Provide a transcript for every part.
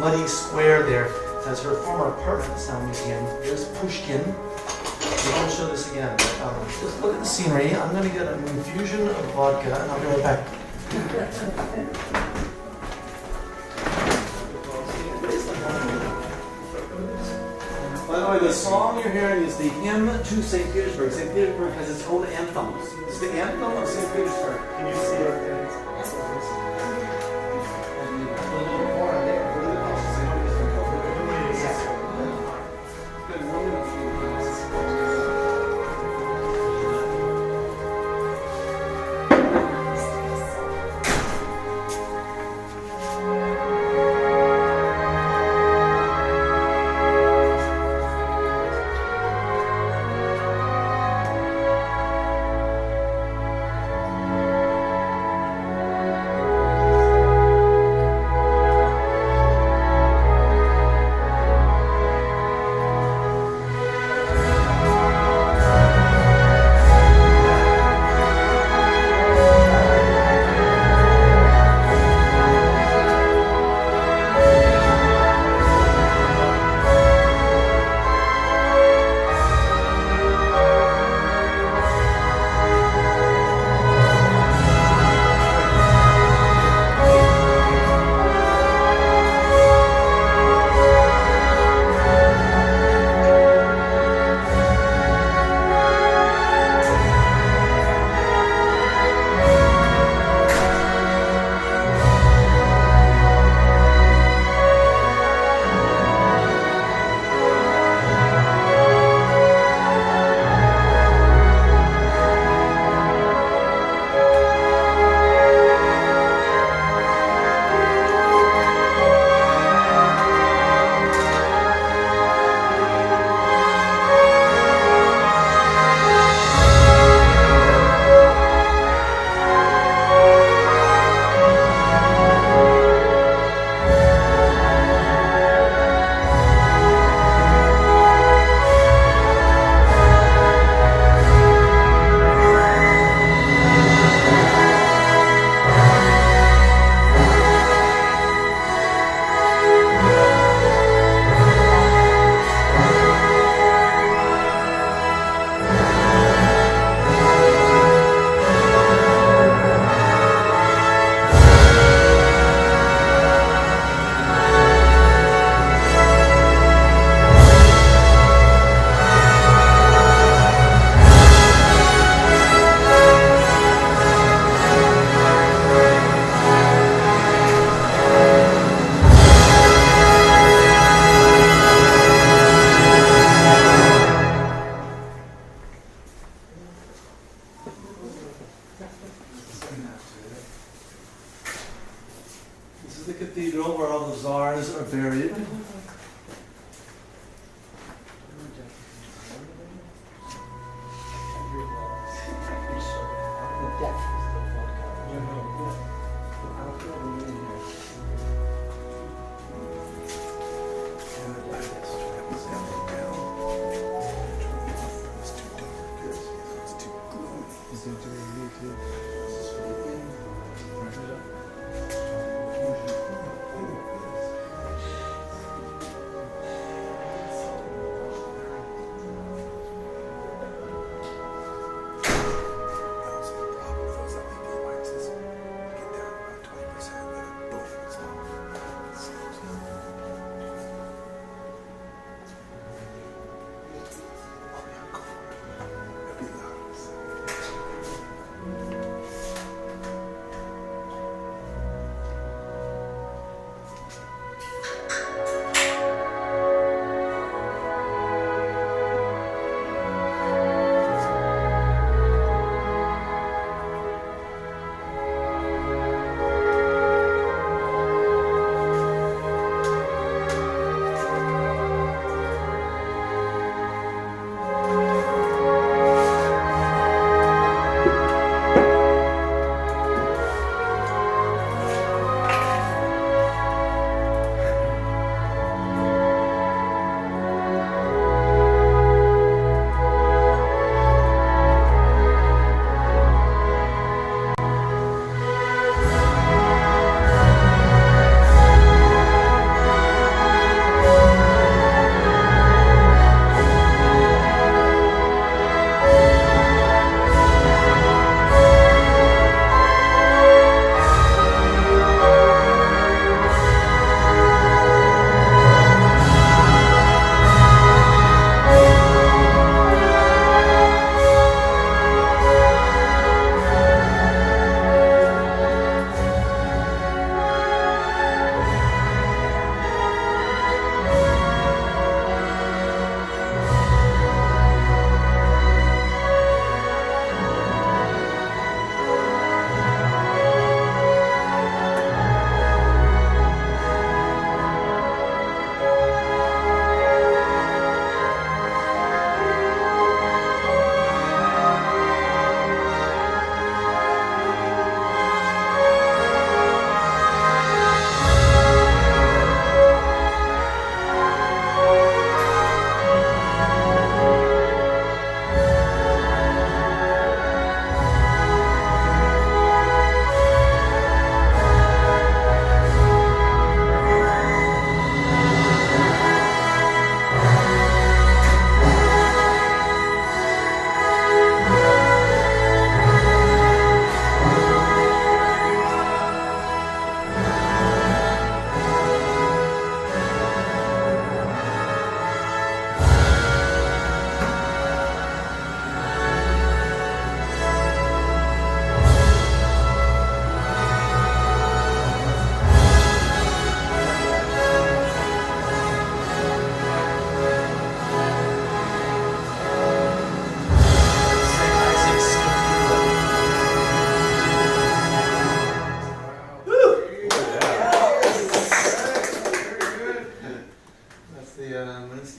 muddy square there. That's her former apartment. It's now a museum. Here's Pushkin. We won't show this again, but just look at the scenery. I'm going to get an infusion of vodka, and I'll be right back. By the way, the song you're hearing is the hymn to St. Petersburg. St. Petersburg has its own anthem. It's the anthem of St. Petersburg. Can you see it?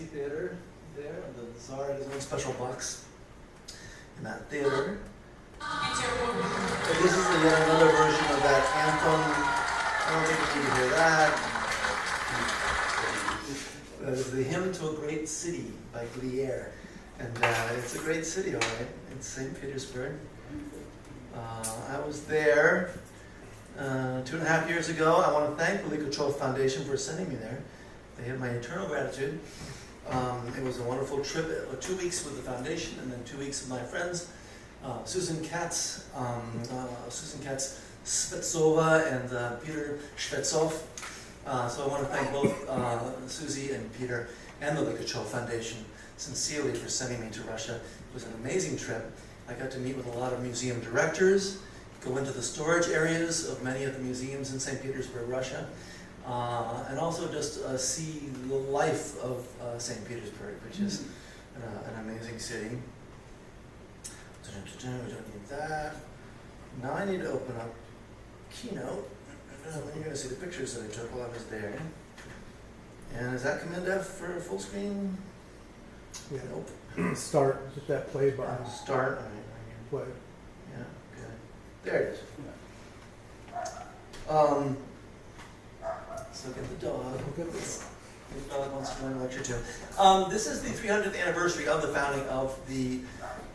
theater there. The Tsar had his own special box in that theater. And this is yet another version of that anthem. I don't think you can hear that. That is the Hymn to a Great City by Glier. And it's a great city, all right. It's St. Petersburg. I was there 2.5 years ago. I want to thank the Likhachev Foundation for sending me there. They have my eternal gratitude. It was a wonderful trip, 2 weeks with the foundation, and then 2 weeks with my friends, Susan Katz Svetsova, and Peter Shvetsov. So I want to thank both Susie and Peter and the Likhachev Foundation sincerely for sending me to Russia. It was an amazing trip. I got to meet with a lot of museum directors, go into the storage areas of many of the museums in St. Petersburg, Russia, and also just see the life of St. Petersburg, which is an amazing city. We don't need that. Now I need to open up Keynote. Then you're going to see the pictures that I took while I was there. And is that Command F for full screen? Yeah. Nope. Start, hit that play button. Start. All right. Play. Yeah, good. There it is. So get the dog. Look at this. The dog wants to join the lecture too. This is the 300th anniversary of the founding of the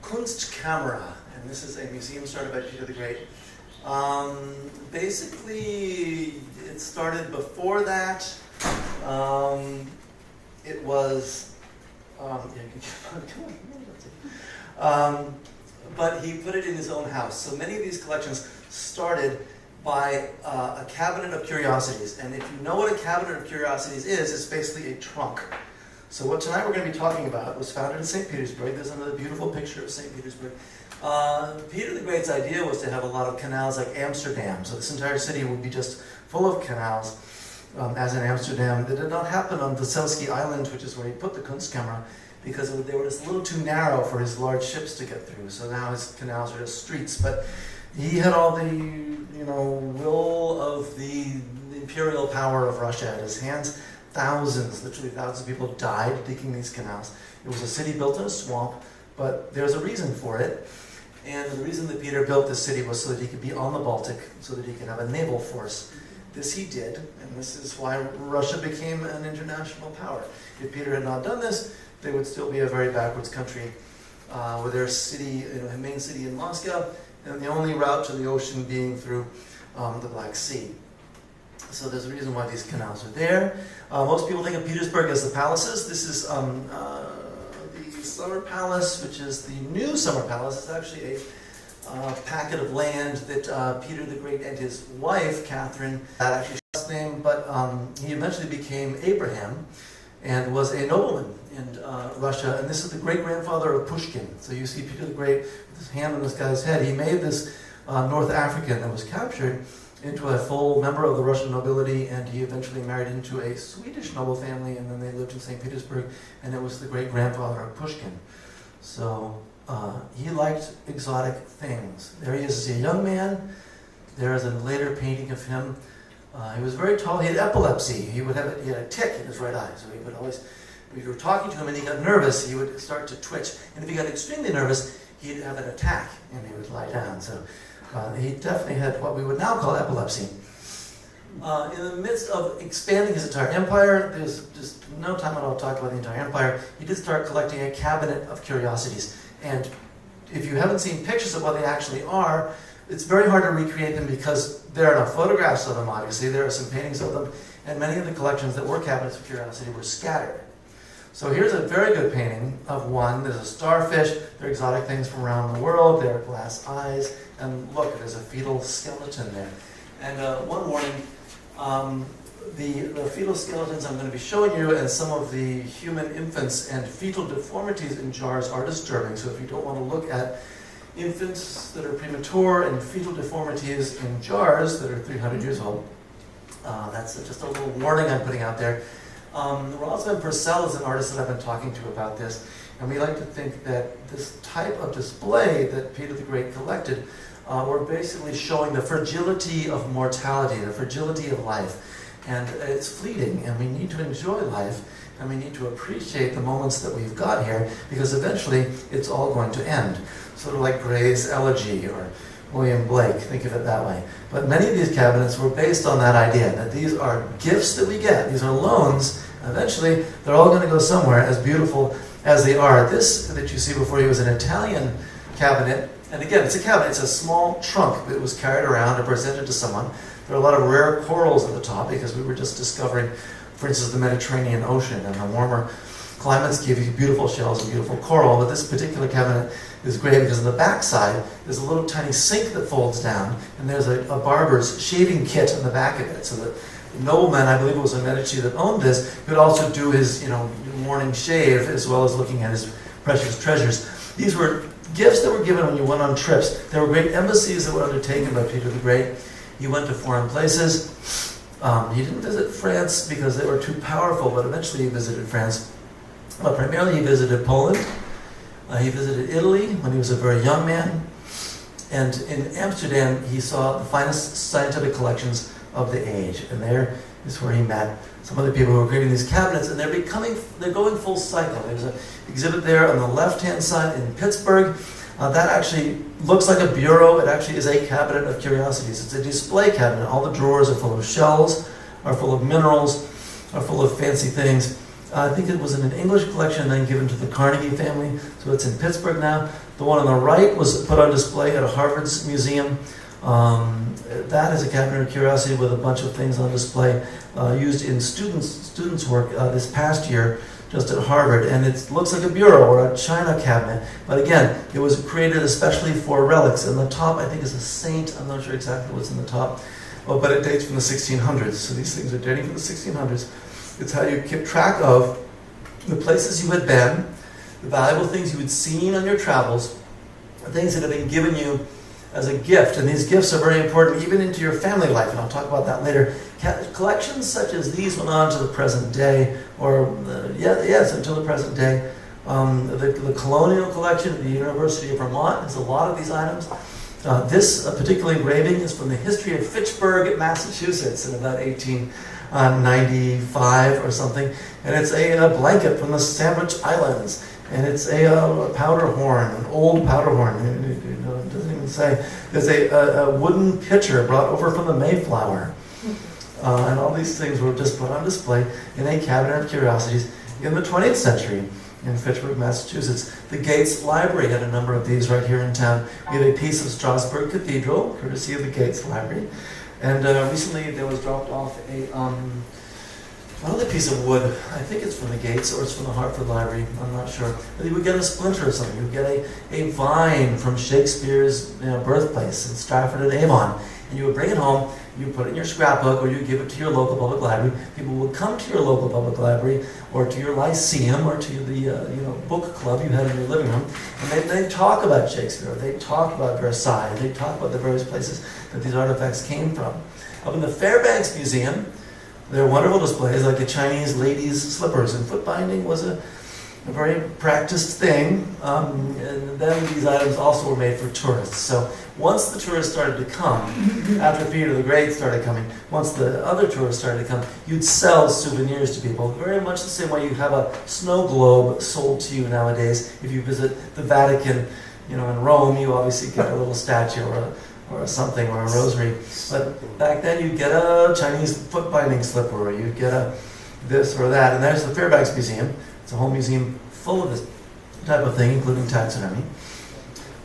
Kunstkamera, and this is a museum started by Peter the Great. Basically, it started before that. It was, but he put it in his own house. So many of these collections started by a cabinet of curiosities. And if you know what a cabinet of curiosities is, it's basically a trunk. So what tonight we're going to be talking about was founded in St. Petersburg. There's another beautiful picture of St. Petersburg. Peter the Great's idea was to have a lot of canals like Amsterdam. So this entire city would be just full of canals, as in Amsterdam. That did not happen on Vaselsky Island, which is where he put the Kunstkamera, because they were just a little too narrow for his large ships to get through. So now his canals are just streets. But he had all the, will of the imperial power of Russia at his hands. Thousands, literally thousands of people died digging these canals. It was a city built in a swamp, but there's a reason for it. And the reason that Peter built this city was so that he could be on the Baltic, so that he could have a naval force. This he did, and this is why Russia became an international power. If Peter had not done this, they would still be a very backwards country, with their city, main city in Moscow, and the only route to the ocean being through the Black Sea. So there's a reason why these canals are there. Most people think of Petersburg as the palaces. This is the Summer Palace, which is the new Summer Palace. It's actually a packet of land that Peter the Great and his wife, Catherine, that actually his name, but he eventually became Abraham and was a nobleman in Russia. And this is the great-grandfather of Pushkin. So you see Peter the Great with his hand on this guy's head. He made this North African that was captured into a full member of the Russian nobility, and he eventually married into a Swedish noble family, and then they lived in St. Petersburg, and it was the great-grandfather of Pushkin. So he liked exotic things. There he is as a young man. There is a later painting of him. He was very tall. He had epilepsy. He had a tick in his right eye, so he would always, if you were talking to him and he got nervous, he would start to twitch. And if he got extremely nervous, he'd have an attack, and he would lie down. So he definitely had what we would now call epilepsy. In the midst of expanding his entire empire, there's just no time at all to talk about the entire empire, he did start collecting a cabinet of curiosities. And if you haven't seen pictures of what they actually are, it's very hard to recreate them because there are no photographs of them, obviously. There are some paintings of them, and many of the collections that were cabinets of curiosity were scattered. So here's a very good painting of one. There's a starfish. There are exotic things from around the world. There are glass eyes. And look, there's a fetal skeleton there. And one warning, the fetal skeletons I'm going to be showing you and some of the human infants and fetal deformities in jars are disturbing. So if you don't want to look at infants that are premature and fetal deformities in jars that are 300 years old, that's just a little warning I'm putting out there. Rosalind Purcell is an artist that I've been talking to about this, and we like to think that this type of display that Peter the Great collected were basically showing the fragility of mortality, the fragility of life. And it's fleeting, and we need to enjoy life, and we need to appreciate the moments that we've got here, because eventually it's all going to end. Sort of like Gray's Elegy or William Blake, think of it that way. But many of these cabinets were based on that idea, that these are gifts that we get, these are loans, and eventually they're all going to go somewhere as beautiful as they are. This that you see before you is an Italian cabinet, and again, it's a cabinet, it's a small trunk that was carried around or presented to someone. There are a lot of rare corals at the top because we were just discovering, for instance, the Mediterranean Ocean, and the warmer climates give you beautiful shells and beautiful coral. But this particular cabinet is great because on the back side there's a little tiny sink that folds down, and there's a barber's shaving kit on the back of it, so that the nobleman, I believe it was a Metaji that owned this, could also do his morning shave as well as looking at his precious treasures. These were gifts that were given when you went on trips. There were great embassies that were undertaken by Peter the Great. He went to foreign places. He didn't visit France because they were too powerful, but eventually he visited France. But primarily he visited Poland. He visited Italy when he was a very young man. And in Amsterdam, he saw the finest scientific collections of the age. And there is where he met some of the people who were creating these cabinets, and they're going full cycle. There's an exhibit there on the left-hand side in Pittsburgh. That actually looks like a bureau. It actually is a cabinet of curiosities. It's a display cabinet. All the drawers are full of shells, are full of minerals, are full of fancy things. I think it was in an English collection and then given to the Carnegie family, so it's in Pittsburgh now. The one on the right was put on display at Harvard's museum. That is a cabinet of curiosity with a bunch of things on display used in students' work this past year just at Harvard, and it looks like a bureau or a china cabinet, but again, it was created especially for relics. And the top, I think, is a saint. I'm not sure exactly what's in the top, but it dates from the 1600s, so these things are dating from the 1600s. It's how you keep track of the places you had been, the valuable things you had seen on your travels, the things that have been given you as a gift. And these gifts are very important even into your family life, and I'll talk about that later. Collections such as these went on to the present day, or yes, until the present day. The Colonial collection at the University of Vermont has a lot of these items. This particular engraving is from the history of Fitchburg, Massachusetts in about 1895 or something, and it's a blanket from the Sandwich Islands, and it's a powder horn, an old powder horn. It doesn't even say. There's a wooden pitcher brought over from the Mayflower. And all these things were just put on display in a cabinet of curiosities in the 20th century in Fitchburg, Massachusetts. The Gates Library had a number of these right here in town. We have a piece of Strasbourg Cathedral, courtesy of the Gates Library. And recently there was dropped off another piece of wood. I think it's from the Gates or it's from the Hartford Library. I'm not sure. But you would get a splinter or something. You would get a vine from Shakespeare's birthplace in Stratford-on-Avon. And you would bring it home, you put it in your scrapbook, or you give it to your local public library. People would come to your local public library, or to your lyceum, or to the book club you had in your living room, and they'd talk about Shakespeare, they'd talk about Versailles, they'd talk about the various places that these artifacts came from. Up in the Fairbanks Museum, there are wonderful displays like the Chinese ladies' slippers, and foot binding was a very practiced thing, and then these items also were made for tourists. So once the tourists started to come, after Peter the Great started coming, once the other tourists started to come, you'd sell souvenirs to people, very much the same way you have a snow globe sold to you nowadays. If you visit the Vatican, in Rome, you obviously get a little statue or something, or a rosary. But back then you'd get a Chinese foot binding slipper, or you'd get a this or that. And there's the Fairbanks Museum. It's a whole museum full of this type of thing, including taxidermy.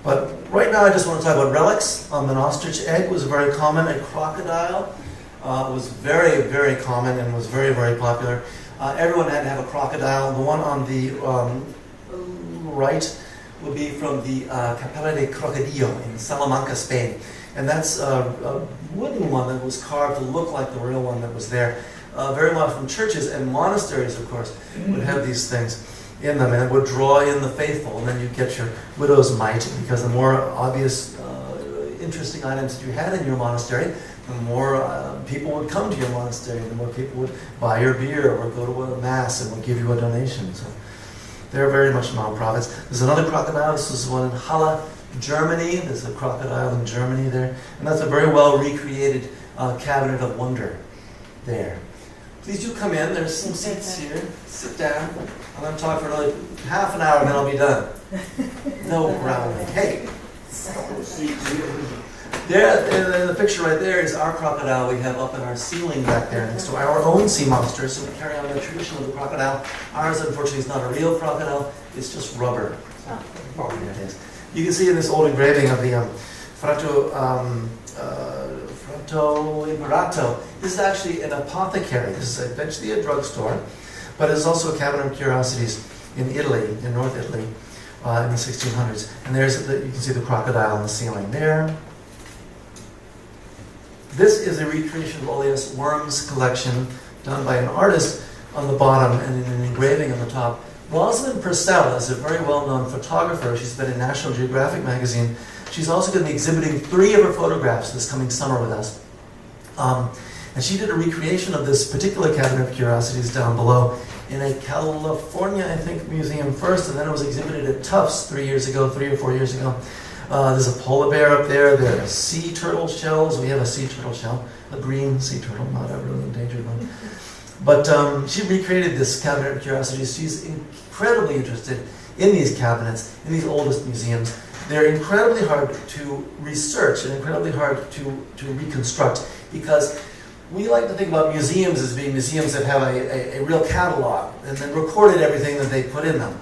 But right now I just want to talk about relics. An ostrich egg was very common. A crocodile was very, very common and was very, very popular. Everyone had to have a crocodile. The one on the right would be from the Capella de Crocodillo in Salamanca, Spain. And that's a wooden one that was carved to look like the real one that was there. Very much from churches and monasteries, of course, would have these things in them, and it would draw in the faithful, and then you'd get your widow's mite, because the more obvious, interesting items that you had in your monastery, the more people would come to your monastery, the more people would buy your beer or go to a mass and would give you a donation. So they're very much non-profits. There's another crocodile. This is one in Halle, Germany. There's a crocodile in Germany there, and that's a very well recreated cabinet of wonder there. please do come in. There's some seats here. Sit down. I'm going to talk for another half an hour and then I'll be done. No growling. Hey. There, in the picture right there is our crocodile we have up in our ceiling back there next to our own sea monster. So we carry on the tradition of the crocodile. Ours, unfortunately, is not a real crocodile. It's just rubber. Oh, there it is. You can see in this old engraving of the Frato Imperato. This is actually an apothecary. This is eventually a drugstore, but it's also a cabinet of curiosities in Italy, in North Italy, in the 1600s. And you can see the crocodile on the ceiling there. This is a recreation of Oleus Worm's collection done by an artist on the bottom and in an engraving on the top. Rosalind Purcell is a very well-known photographer. She's been in National Geographic magazine. She's also going to be exhibiting 3 of her photographs this coming summer with us. And she did a recreation of this particular cabinet of curiosities down below in a California, I think, museum first, and then it was exhibited at Tufts 3 or 4 years ago. There's a polar bear up there. There are sea turtle shells. We have a sea turtle shell, a green sea turtle, not a really endangered one. But she recreated this cabinet of curiosities. She's incredibly interested in these cabinets, in these oldest museums. They're incredibly hard to research and incredibly hard to reconstruct because we like to think about museums as being museums that have a real catalog and then recorded everything that they put in them.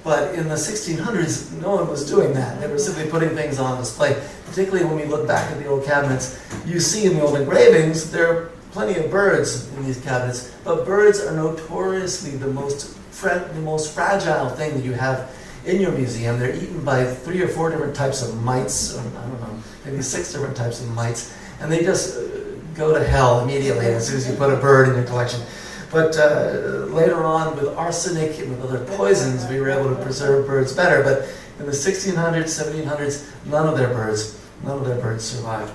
But in the 1600s, no one was doing that. They were simply putting things on display. Particularly when we look back at the old cabinets, you see in the old engravings, there are plenty of birds in these cabinets, but birds are notoriously the most fragile thing that you have in your museum. They're eaten by 3 or 4 different types of mites, or I don't know, maybe 6 different types of mites, and they just go to hell immediately as soon as you put a bird in your collection. But later on, with arsenic and with other poisons, we were able to preserve birds better. But in the 1600s, 1700s, none of their birds survived.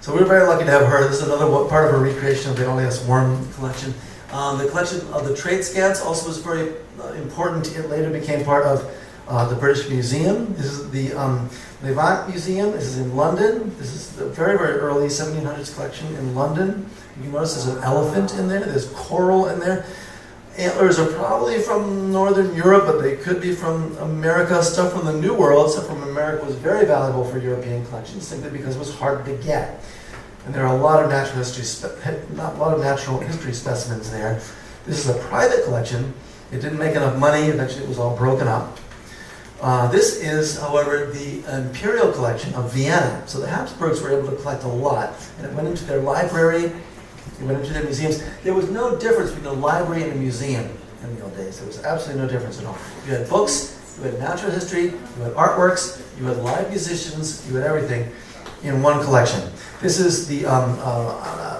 So we're very lucky to have her. This is another part of her recreation of the Oleus Worm collection. The collection of the trade scans also was very important. It later became part of the British Museum. This is the Movant Museum. This is in London. This is the very, very early 1700s collection in London. You notice there's an elephant in there. There's coral in there. Antlers are probably from Northern Europe, but they could be from America. Stuff from the New World, stuff from America was very valuable for European collections simply because it was hard to get. And there are a lot of natural history specimens there. This is a private collection. It didn't make enough money. Eventually it was all broken up. This is, however, the Imperial collection of Vienna. So the Habsburgs were able to collect a lot. And it went into their library. It went into their museums. There was no difference between a library and a museum in the old days. There was absolutely no difference at all. You had books, you had natural history, you had artworks, you had live musicians, you had everything in one collection. This is the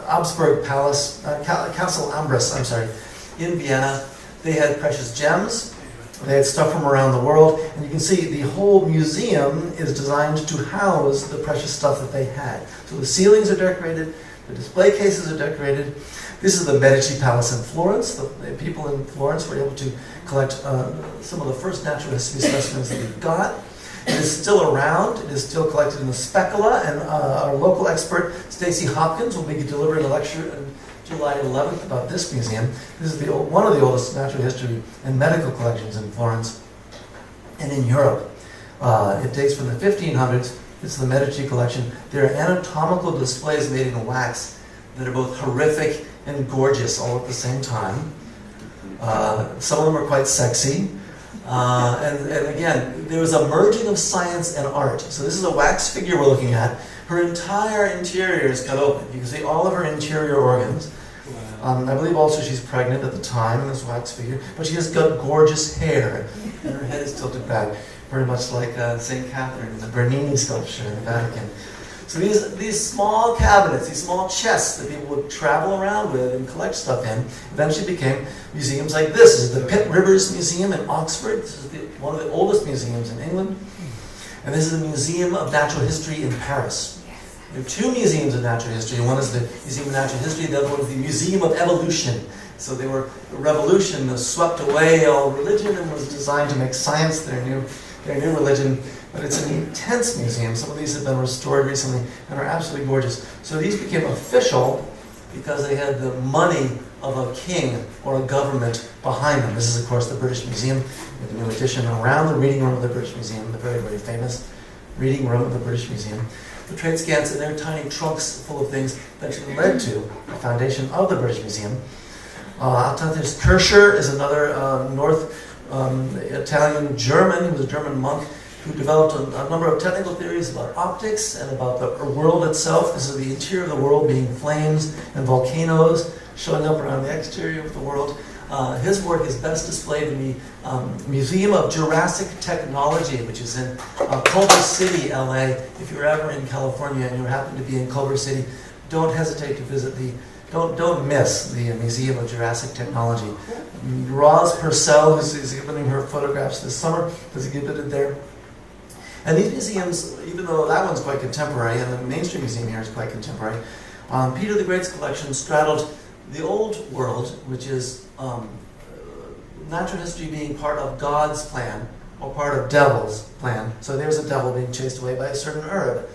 Habsburg Palace, Castle Ambras, in Vienna. They had precious gems. They had stuff from around the world. And you can see the whole museum is designed to house the precious stuff that they had. So the ceilings are decorated. The display cases are decorated. This is the Metaji Palace in Florence. The people in Florence were able to collect some of the first natural history specimens that we've got. It is still around. It is still collected in the Specula, and our local expert, Stacey Hopkins, will be delivering a lecture on July 11th about this museum. This is one of the oldest natural history and medical collections in Florence and in Europe. It dates from the 1500s. It's the Metaji collection. There are anatomical displays made in wax that are both horrific and gorgeous all at the same time. Some of them are quite sexy. And again, there was a merging of science and art. So this is a wax figure we're looking at. Her entire interior is cut open. You can see all of her interior organs. I believe also she's pregnant at the time in this wax figure, but she has got gorgeous hair, and her head is tilted back, very much like St. Catherine in the Bernini sculpture in the Vatican. So these small cabinets, these small chests that people would travel around with and collect stuff in, eventually became museums like this. This is the Pitt Rivers Museum in Oxford. This is one of the oldest museums in England. And this is the Museum of Natural History in Paris. There are 2 museums of natural history. One is the Museum of Natural History, the other one is the Museum of Evolution. So the revolution swept away all religion and was designed to make science their new religion. But it's an intense museum. Some of these have been restored recently and are absolutely gorgeous. So these became official because they had the money of a king or a government behind them. This is, of course, the British Museum, with a new addition around the reading room of the British Museum, the very, very famous reading room of the British Museum. The trade scans and their tiny trunks full of things that led to the foundation of the British Museum. There's Kircher is another North Italian German. He was a German monk who developed a number of technical theories about optics and about the world itself. This is the interior of the world being flames and volcanoes showing up around the exterior of the world. His work is best displayed in the Museum of Jurassic Technology, which is in Culver City, LA. If you're ever in California and you happen to be in Culver City, don't hesitate to visit don't miss the Museum of Jurassic Technology. Roz Purcell, who's exhibiting her photographs this summer, has exhibited there. And these museums, even though that one's quite contemporary, and the Main Street Museum here is quite contemporary, Peter the Great's collection straddled the old world, which is natural history being part of God's plan, or part of devil's plan. So there's a devil being chased away by a certain herb.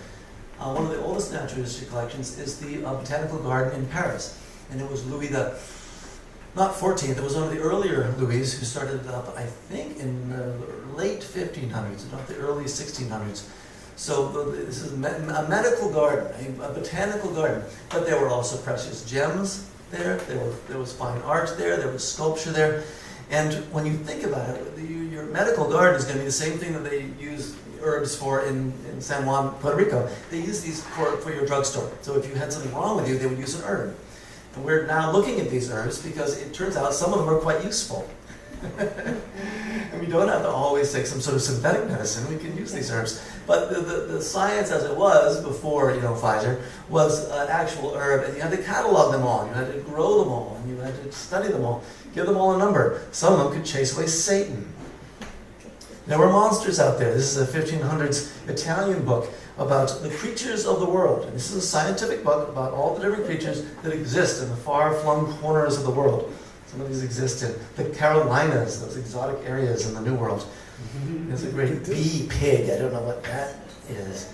One of the oldest natural history collections is the Botanical Garden in Paris. And it was Louis not 14th, it was one of the earlier Louis who started it up, I think, in the late 1500s, not the early 1600s. So this is a medical garden, a botanical garden. But there were also precious gems there. There was fine art there was sculpture there. And when you think about it, your medical garden is going to be the same thing that they use herbs for in San Juan, Puerto Rico. They use these for your drugstore. So if you had something wrong with you, they would use an herb. And we're now looking at these herbs because it turns out some of them are quite useful. And we don't have to always take some sort of synthetic medicine. We can use these herbs. But the science as it was before Pfizer was an actual herb, and you had to catalog them all. You had to grow them all, and you had to study them all, give them all a number. Some of them could chase away Satan. There were monsters out there. This is a 1500s Italian book about the creatures of the world. And this is a scientific book about all the different creatures that exist in the far-flung corners of the world. Some of these exist in the Carolinas, those exotic areas in the New World. There's a great bee pig, I don't know what that is,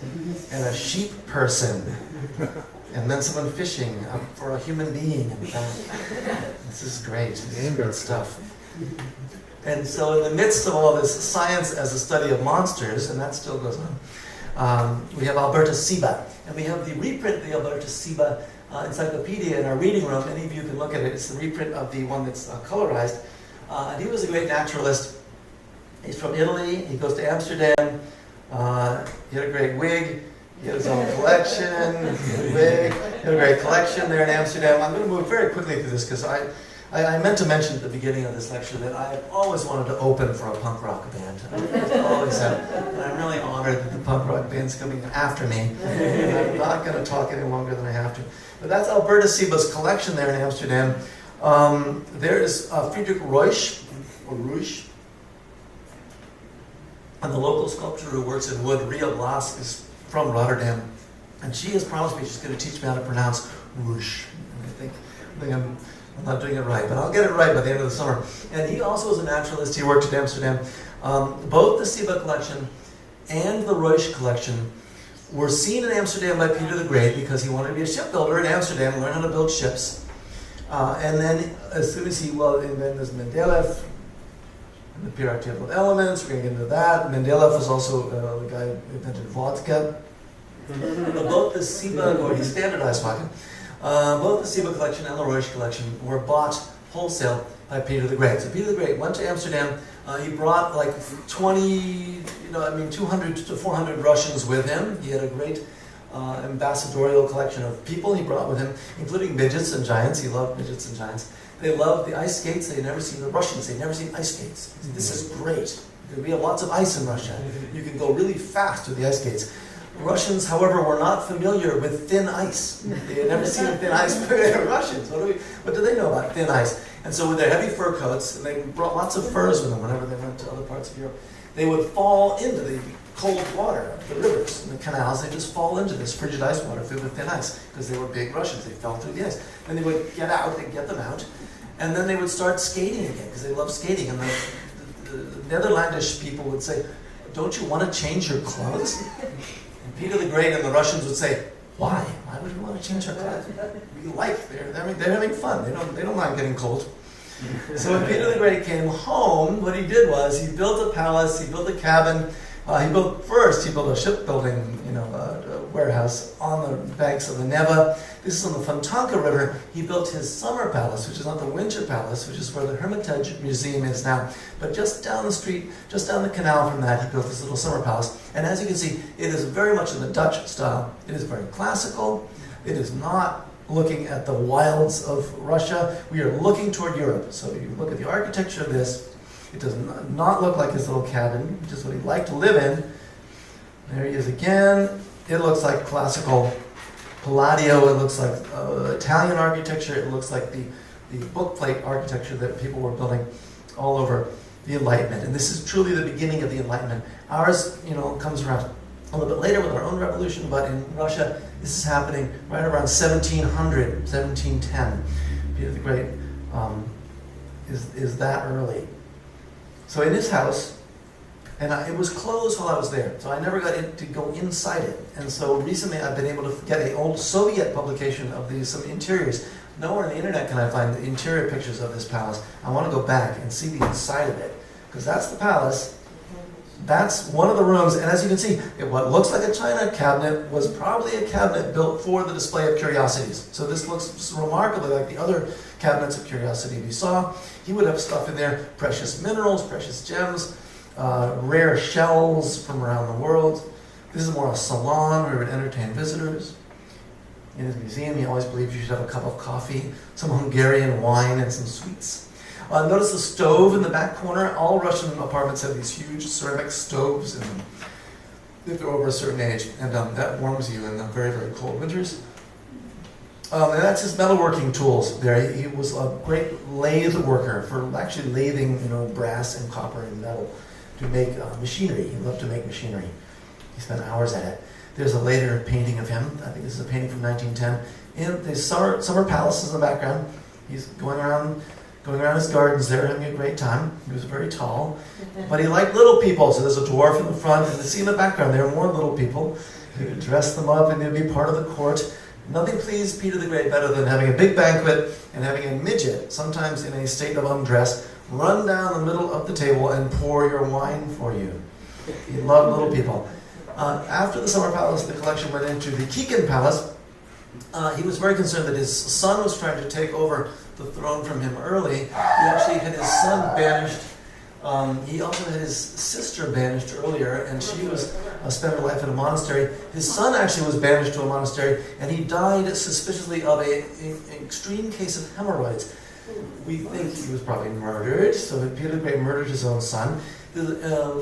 and a sheep person, and then someone fishing for a human being in back. This is great. This is great stuff. And so in the midst of all this science as a study of monsters, and that still goes on, we have Alberto Siba. And we have the reprint of the Alberto Siba encyclopedia in our reading room. Any of you can look at it. It's the reprint of the one that's colorized. And he was a great naturalist. He's from Italy. He goes to Amsterdam. He had a great wig. He had his own collection. He had a wig. He had a great collection there in Amsterdam. I'm going to move very quickly through this because I meant to mention at the beginning of this lecture that I have always wanted to open for a punk rock band. I always have. And I'm really honored that the punk rock band's coming after me. And I'm not going to talk any longer than I have to. But that's Alberto Siba's collection there in Amsterdam. There is Friedrich Reusch, or Reusch, and the local sculptor who works in wood, Ria Blas, is from Rotterdam. And she has promised me she's going to teach me how to pronounce Reusch. And I think I'm not doing it right, but I'll get it right by the end of the summer. And he also was a naturalist. He worked in Amsterdam. Both the Siba collection and the Reusch collection were seen in Amsterdam by Peter the Great because he wanted to be a shipbuilder in Amsterdam, learn how to build ships. And then as soon as and then there's Mendeleev, and the periodic table of elements, we're going to get into that. Mendeleev was also the guy who invented vodka. Both the Siba, or he standardized vodka, both the Siba collection and the Reusch collection were bought wholesale by Peter the Great. So Peter the Great went to Amsterdam. He brought like 200 to 400 Russians with him. He had a great ambassadorial collection of people he brought with him, including midgets and giants. He loved midgets and giants. They loved the ice skates. They'd never seen the Russians. They'd never seen ice skates. This is great. We have lots of ice in Russia. You can go really fast with the ice skates. Russians, however, were not familiar with thin ice. They had never seen thin ice, but they were Russians. What do they know about thin ice? And so with their heavy fur coats, and they brought lots of furs with them whenever they went to other parts of Europe, they would fall into the cold water, the rivers and the canals. They just fall into this frigid ice water filled with thin ice because they were big Russians. They fell through the ice. Then they would get out, they'd get them out, and then they would start skating again because they loved skating. And the Netherlandish people would say, "Don't you want to change your clothes?" And Peter the Great and the Russians would say, "Why? Why would we want to change our clothes. We like, they're having fun. They don't mind getting cold. So when Peter the Great came home, what he did was he built a palace, he built a cabin. He built a shipbuilding, warehouse on the banks of the Neva. This is on the Fontanka River. He built his summer palace, which is not the winter palace, which is where the Hermitage Museum is now. But just down the street, just down the canal from that, he built this little summer palace. And as you can see, it is very much in the Dutch style. It is very classical. It is not looking at the wilds of Russia. We are looking toward Europe. So you look at the architecture of this. It does not look like his little cabin, which is what he liked to live in. There he is again. It looks like classical Palladio. It looks like Italian architecture. It looks like the bookplate architecture that people were building all over the Enlightenment. And this is truly the beginning of the Enlightenment. Ours, comes around a little bit later with our own revolution, but in Russia, this is happening right around 1700, 1710. Peter the Great is that early. So in his house, and it was closed while I was there, so I never got to go inside it. And so recently I've been able to get an old Soviet publication of some interiors. Nowhere on the internet can I find the interior pictures of this palace. I want to go back and see the inside of it, because that's the palace. That's one of the rooms, and as you can see, what looks like a china cabinet was probably a cabinet built for the display of curiosities. So this looks remarkably like the other cabinets of curiosity we saw. He would have stuff in there, precious minerals, precious gems, rare shells from around the world. This is more a salon where he would entertain visitors. In his museum, he always believed you should have a cup of coffee, some Hungarian wine, and some sweets. Notice the stove in the back corner. All Russian apartments have these huge ceramic stoves in them if they're over a certain age, and that warms you in the very, very cold winters. And that's his metalworking tools there. He was a great lathe worker for actually lathing, brass and copper and metal to make machinery. He loved to make machinery. He spent hours at it. There's a later painting of him. I think this is a painting from 1910. In the summer palace in the background. He's going around his gardens there, having a great time. He was very tall, but he liked little people. So there's a dwarf in the front, and you see in the background there are more little people. He would dress them up, and they'd be part of the court. Nothing pleased Peter the Great better than having a big banquet and having a midget, sometimes in a state of undress, run down the middle of the table and pour your wine for you. He loved little people. After the summer palace, the collection went into the Kikin Palace. He was very concerned that his son was trying to take over the throne from him early. He actually had his son banished. He also had his sister banished earlier, and she was spent her life in a monastery. His son actually was banished to a monastery, and he died suspiciously of an extreme case of hemorrhoids. We think he was probably murdered, so Peter the Great murdered his own son. The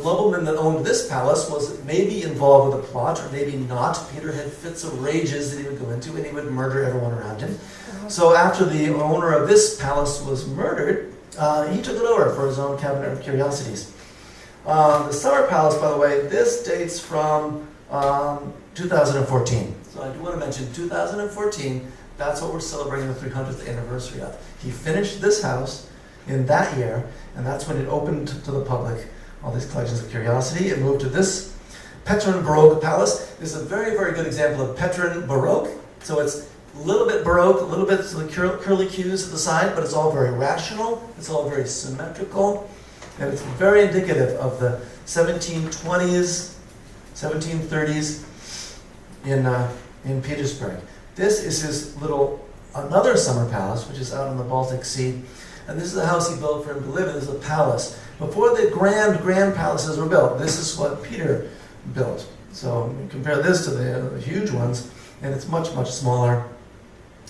nobleman that owned this palace was maybe involved with a plot, or maybe not. Peter had fits of rages that he would go into, and he would murder everyone around him. So after the owner of this palace was murdered, he took it over for his own cabinet of curiosities. The summer palace, by the way, this dates from 2014. So I do want to mention 2014, that's what we're celebrating the 300th anniversary of. He finished this house in that year, and that's when it opened to the public, all these collections of curiosity. It moved to this Petrin Baroque palace. This is a very, very good example of Petrin Baroque. So it's a little bit Baroque, a little bit curly cues at the side, but it's all very rational, it's all very symmetrical, and it's very indicative of the 1720s, 1730s in Petersburg. This is his another summer palace, which is out on the Baltic Sea. And this is the house he built for him to live in. This is a palace. Before the grand palaces were built, this is what Peter built. So you compare this to the huge ones, and it's much, much smaller.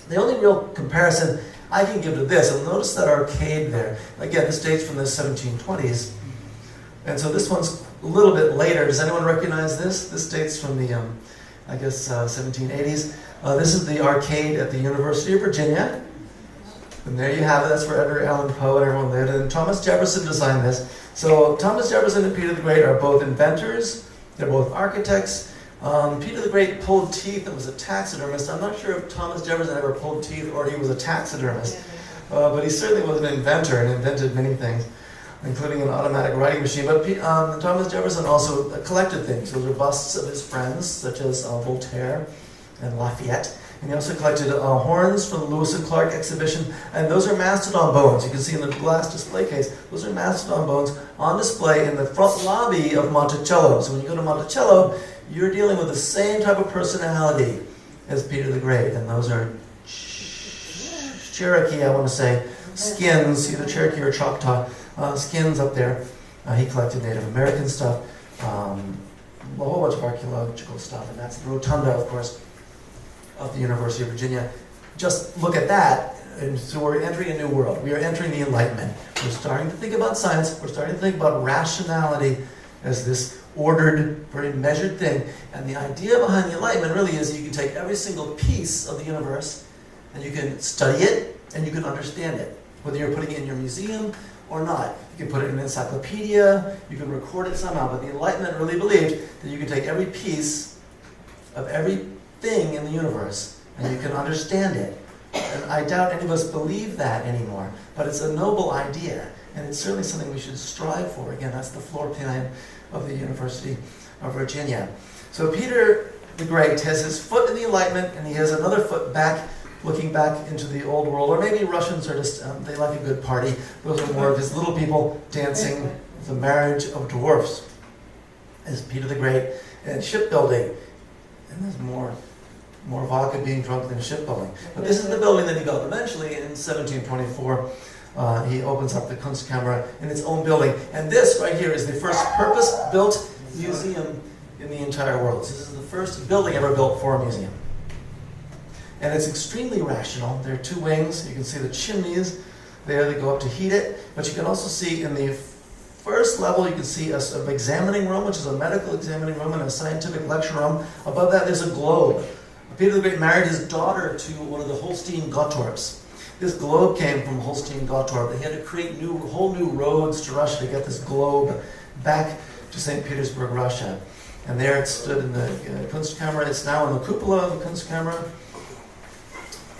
The only real comparison I can give to this, and notice that arcade there. Again, this dates from the 1720s. And so this one's a little bit later. Does anyone recognize this? This dates from the, 1780s. This is the arcade at the University of Virginia. And there you have it. That's where Edgar Allan Poe and everyone lived. And Thomas Jefferson designed this. So Thomas Jefferson and Peter the Great are both inventors. They're both architects. Peter the Great pulled teeth and was a taxidermist. I'm not sure if Thomas Jefferson ever pulled teeth or he was a taxidermist. But he certainly was an inventor and invented many things, including an automatic writing machine. But Thomas Jefferson also collected things. Those are busts of his friends, such as Voltaire and Lafayette. And he also collected horns from the Lewis and Clark exhibition, and those are mastodon bones. You can see in the glass display case, those are mastodon bones on display in the front lobby of Monticello. So when you go to Monticello, you're dealing with the same type of personality as Peter the Great, and those are Cherokee, I want to say, skins, either Cherokee or Choctaw skins up there. He collected Native American stuff, a whole bunch of archaeological stuff, and that's the rotunda, of course, of the University of Virginia. Just look at that, and so we're entering a new world. We are entering the Enlightenment. We're starting to think about science. We're starting to think about rationality as this ordered, very measured thing. And the idea behind the Enlightenment really is you can take every single piece of the universe and you can study it and you can understand it, whether you're putting it in your museum or not. You can put it in an encyclopedia, you can record it somehow, but the Enlightenment really believed that you can take every piece of everything in the universe and you can understand it. And I doubt any of us believe that anymore, but it's a noble idea, and it's certainly something we should strive for. Again, that's the floor plan of the University of Virginia. So Peter the Great has his foot in the Enlightenment, and he has another foot back, looking back into the old world. Or maybe Russians are just, they like a good party. Those are more of his little people dancing the marriage of dwarfs. As Peter the Great, and shipbuilding. And there's more vodka being drunk than shipbuilding. But this is the building that he built. Eventually, in 1724, he opens up the Kunstkammer in its own building. And this right here is the first purpose-built museum in the entire world. This is the first building ever built for a museum. And it's extremely rational. There are two wings. You can see the chimneys there that go up to heat it. But you can also see in the first level, you can see an examining room, which is a medical examining room, and a scientific lecture room. Above that, there's a globe. Peter the Great married his daughter to one of the Holstein Gottorps. This globe came from Holstein Gottorp. They had to create whole new roads to Russia to get this globe back to St. Petersburg, Russia. And there it stood in the Kunstkammer. It's now in the cupola of the Kunstkammer.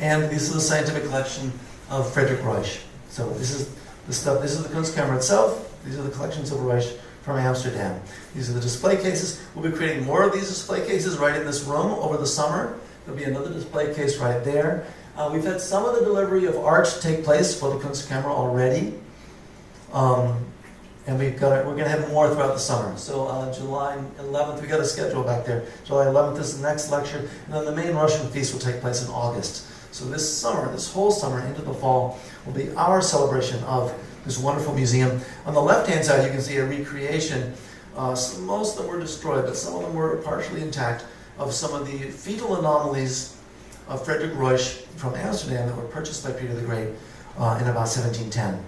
And this is the scientific collection of Friedrich Reusch. So this is the stuff. This is the Kunstkammer itself. These are the collections of Reusch from Amsterdam. These are the display cases. We'll be creating more of these display cases right in this room over the summer. There'll be another display case right there. We've had some of the delivery of art take place for the Kunstkammer already. And we're going to have more throughout the summer. So July 11th, we got a schedule back there. July 11th is the next lecture. And then the main Russian feast will take place in August. So this summer, this whole summer into the fall, will be our celebration of this wonderful museum. On the left-hand side, you can see a recreation. Most of them were destroyed, but some of them were partially intact, of some of the fetal anomalies of Friedrich Reusch from Amsterdam that were purchased by Peter the Great in about 1710.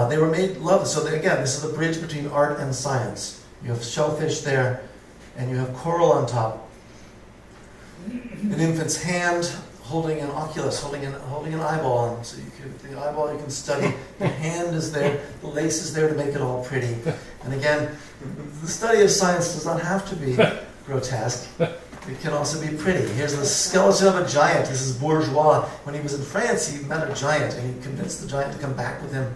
They were made lovely. So again, this is the bridge between art and science. You have shellfish there, and you have coral on top. An infant's hand holding an oculus, holding an eyeball. So the eyeball you can study. The hand is there. The lace is there to make it all pretty. And again, the study of science does not have to be grotesque. It can also be pretty. Here's the skeleton of a giant. This is Bourgeois. When he was in France, he met a giant, and he convinced the giant to come back with him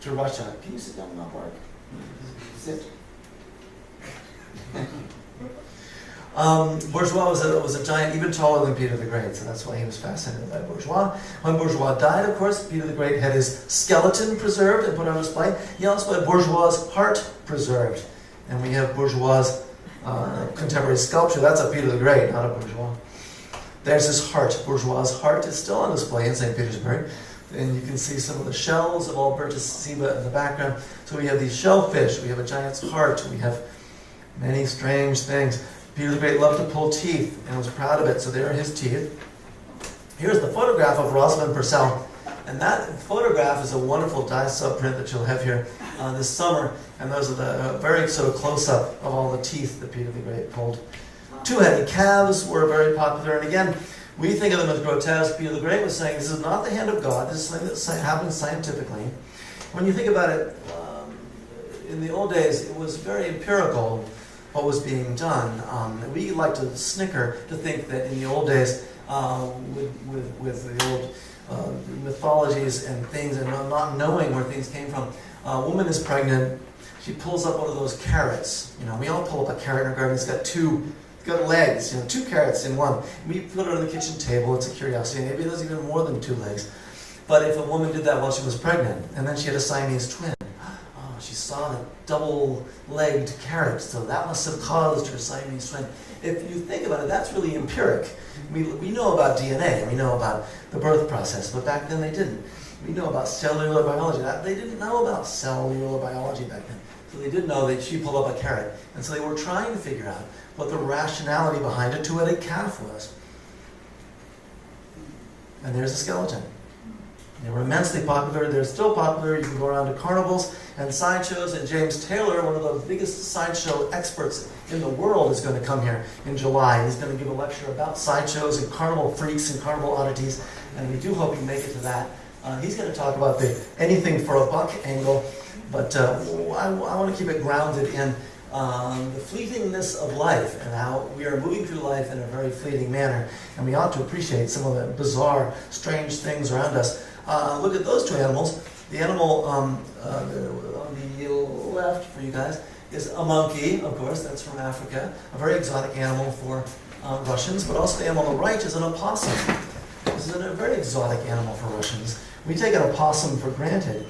to Russia. Can you sit down now, Mark? Sit. Bourgeois was a giant, even taller than Peter the Great, so that's why he was fascinated by Bourgeois. When Bourgeois died, of course, Peter the Great had his skeleton preserved and put on display. He also had Bourgeois' heart preserved. And we have Bourgeois' contemporary sculpture. That's a Peter the Great, not a Bourgeois. There's his heart. Bourgeois' heart is still on display in St. Petersburg. And you can see some of the shells of Albertus Seba in the background. So we have these shellfish, we have a giant's heart, we have many strange things. Peter the Great loved to pull teeth and was proud of it, so there are his teeth. Here's the photograph of Rosalind Purcell. And that photograph is a wonderful dye subprint that you'll have here this summer. And those are the very sort of close-up of all the teeth that Peter the Great pulled. Two-headed calves were very popular. And again, we think of them as grotesque. Peter the Great was saying, this is not the hand of God. This is something that happens scientifically. When you think about it, in the old days, it was very empirical what was being done. We like to snicker to think that in the old days, with the old mythologies and things, and not knowing where things came from, a woman is pregnant, she pulls up one of those carrots. You know, we all pull up a carrot in our garden. It's got two got legs, 2 carrots in one. We put it on the kitchen table, it's a curiosity. Maybe there's even more than 2 legs. But if a woman did that while she was pregnant, and then she had a Siamese twin, she saw the double-legged carrot, so that must have caused her Siamese twin. If you think about it, that's really empiric. We know about DNA, we know about the birth process, but back then they didn't. We know about cellular biology. They didn't know about cellular biology back then. So they did know that she pulled up a carrot. And so they were trying to figure out what the rationality behind a 2-headed calf was. And there's a skeleton. They were immensely popular. They're still popular. You can go around to carnivals and sideshows. And James Taylor, one of the biggest sideshow experts in the world, is going to come here in July. He's going to give a lecture about sideshows and carnival freaks and carnival oddities. And we do hope you can make it to that. He's going to talk about the anything for a buck angle. But I want to keep it grounded in the fleetingness of life and how we are moving through life in a very fleeting manner. And we ought to appreciate some of the bizarre, strange things around us. Look at those 2 animals. The animal on the left for you guys is a monkey, of course, that's from Africa, a very exotic animal for Russians, but also the animal on the right is an opossum. This is a very exotic animal for Russians. We take an opossum for granted,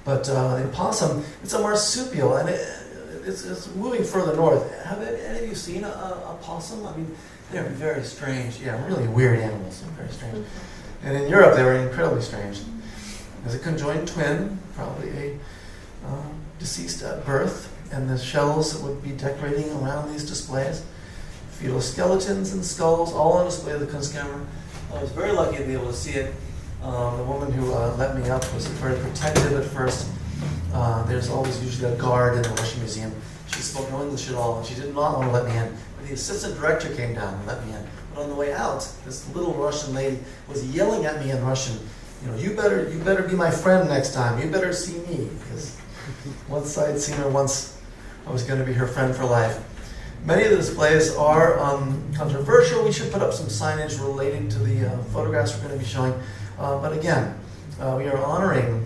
but the opossum, it's a marsupial, and it's moving further north. Have any of you seen a possum? I mean, they're very strange. Yeah, really weird animals. They're very strange. And in Europe, they were incredibly strange. There's a conjoined twin, probably a deceased at birth, and the shells that would be decorating around these displays. Fetal skeletons and skulls, all on display at the Kunstkammer. I was very lucky to be able to see it. The woman who let me up was very protective at first. There's always usually a guard in the Russian Museum. She spoke no English at all, and she did not want to let me in. But the assistant director came down and let me in. But on the way out, this little Russian lady was yelling at me in Russian, you better be my friend next time. You better see me. Because once I'd seen her once, I was going to be her friend for life. Many of the displays are controversial. We should put up some signage relating to the photographs we're going to be showing. But again, we are honoring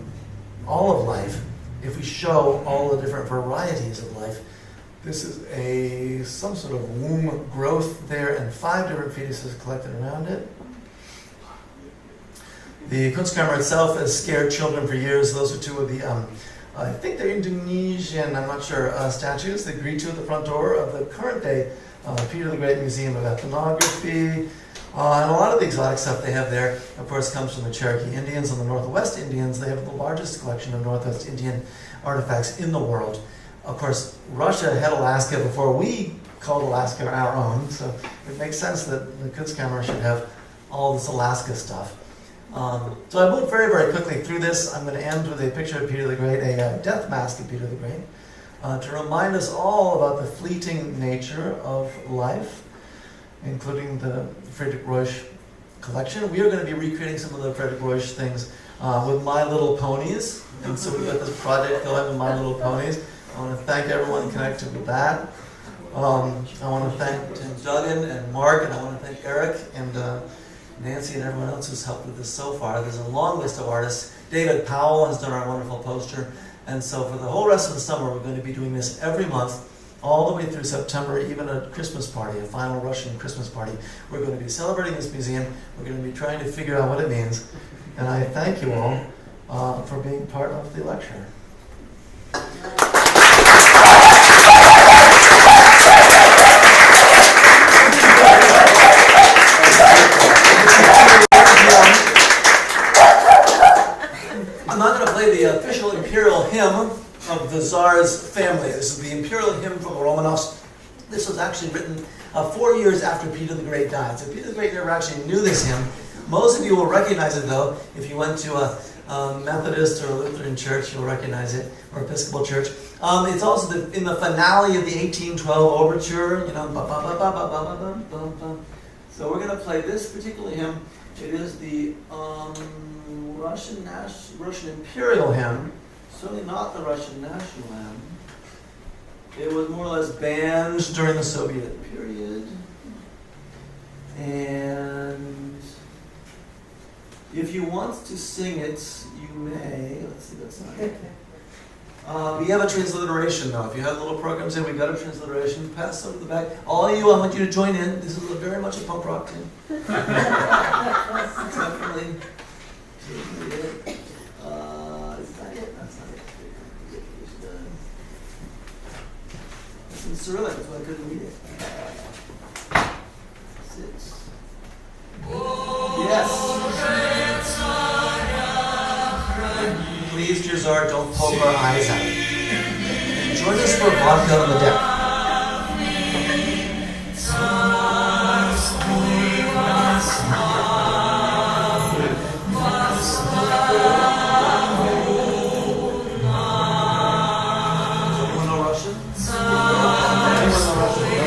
all of life if we show all the different varieties of life. This is some sort of womb growth there, and 5 different fetuses collected around it. The Kunstkammer itself has scared children for years. Those are 2 of the, I think they're Indonesian, I'm not sure, statues that greet you at the front door of the current day Peter the Great Museum of Ethnography. And a lot of the exotic stuff they have there, of course, comes from the Cherokee Indians and the Northwest Indians. They have the largest collection of Northwest Indian artifacts in the world. Of course, Russia had Alaska before we called Alaska our own, so it makes sense that the Kunstkammer should have all this Alaska stuff. So I moved very, very quickly through this. I'm going to end with a picture of Peter the Great, a death mask of Peter the Great, to remind us all about the fleeting nature of life, including the Friedrich Reusch collection. We are going to be recreating some of the Friedrich Reusch things with My Little Ponies, and so we've got this project going with My Little Ponies. I want to thank everyone connected with that. I want to thank Tim Duggan and Mark, and I want to thank Eric and Nancy and everyone else who's helped with this so far. There's a long list of artists. David Powell has done our wonderful poster. And so for the whole rest of the summer, we're going to be doing this every month, all the way through September, even a Christmas party, a final Russian Christmas party. We're going to be celebrating this museum. We're going to be trying to figure out what it means. And I thank you all for being part of the lecture. I'm not going to play the official Imperial Hymn of the Tsar's family. This is the Imperial Hymn from the Romanovs. This was actually written 4 years after Peter the Great died. So Peter the Great never actually knew this hymn. Most of you will recognize it, though. If you went to a Methodist or a Lutheran church, you'll recognize it, or Episcopal church. It's also in the finale of the 1812 overture. So we're going to play this particular hymn. It is the Russian Imperial Hymn. Certainly not the Russian national hymn. It was more or less banned during the Soviet period. And if you want to sing it, you may. Let's see, that's not it. We have a transliteration now. If you have little programs in, we've got a transliteration. Pass them to the back. All of you, I want you to join in. This is very much a punk rock team. Definitely. Is that it? That's not it. It's in Cyrillic, that's why I couldn't read it. 6. Yes. Please, dear Czar, don't poke our eyes out. Join us for vodka on the deck. Anyone know Russian? Anyone know Russian?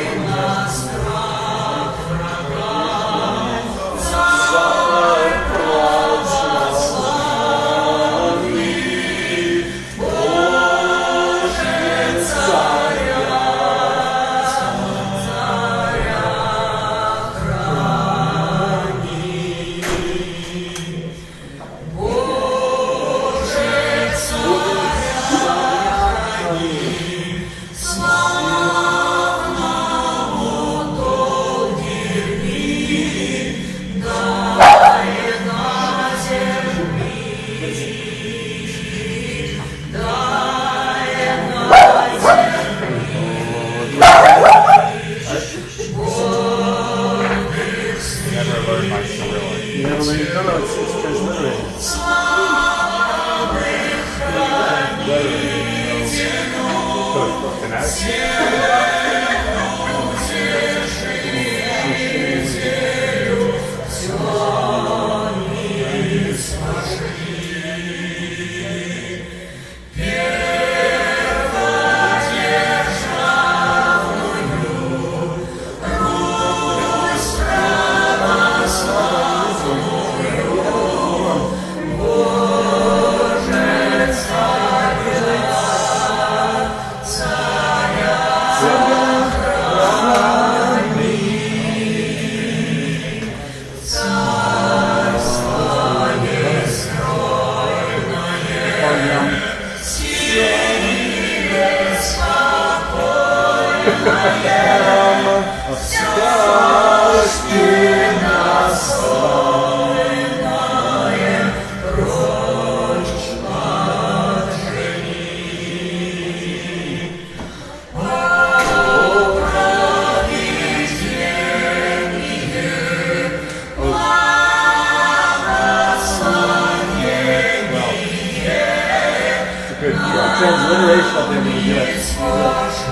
Transliteration up there,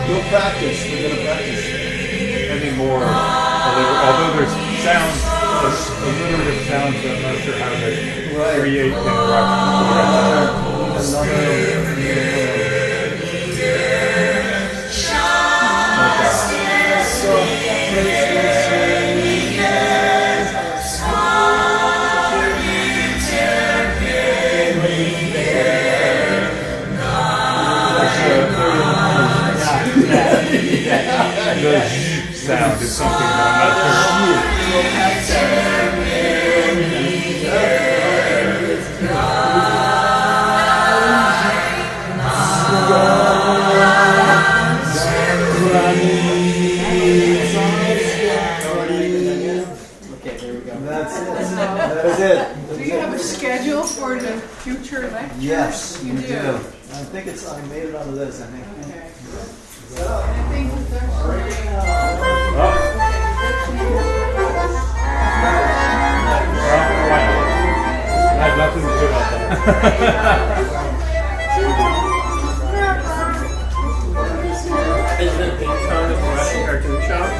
we'll practice. We're going to practice. Any more, although there's sounds, alliterative sounds that I'm not sure how to create in the sound is something that I'm not Okay, there we go. That's it. That is it. Do you have a schedule for the future lectures? Yes, you we do. do. I think I made it onto this, I think. Okay. I think there's I have nothing to do about that. Is it the tone of Russian cartoon shops?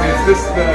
Is this the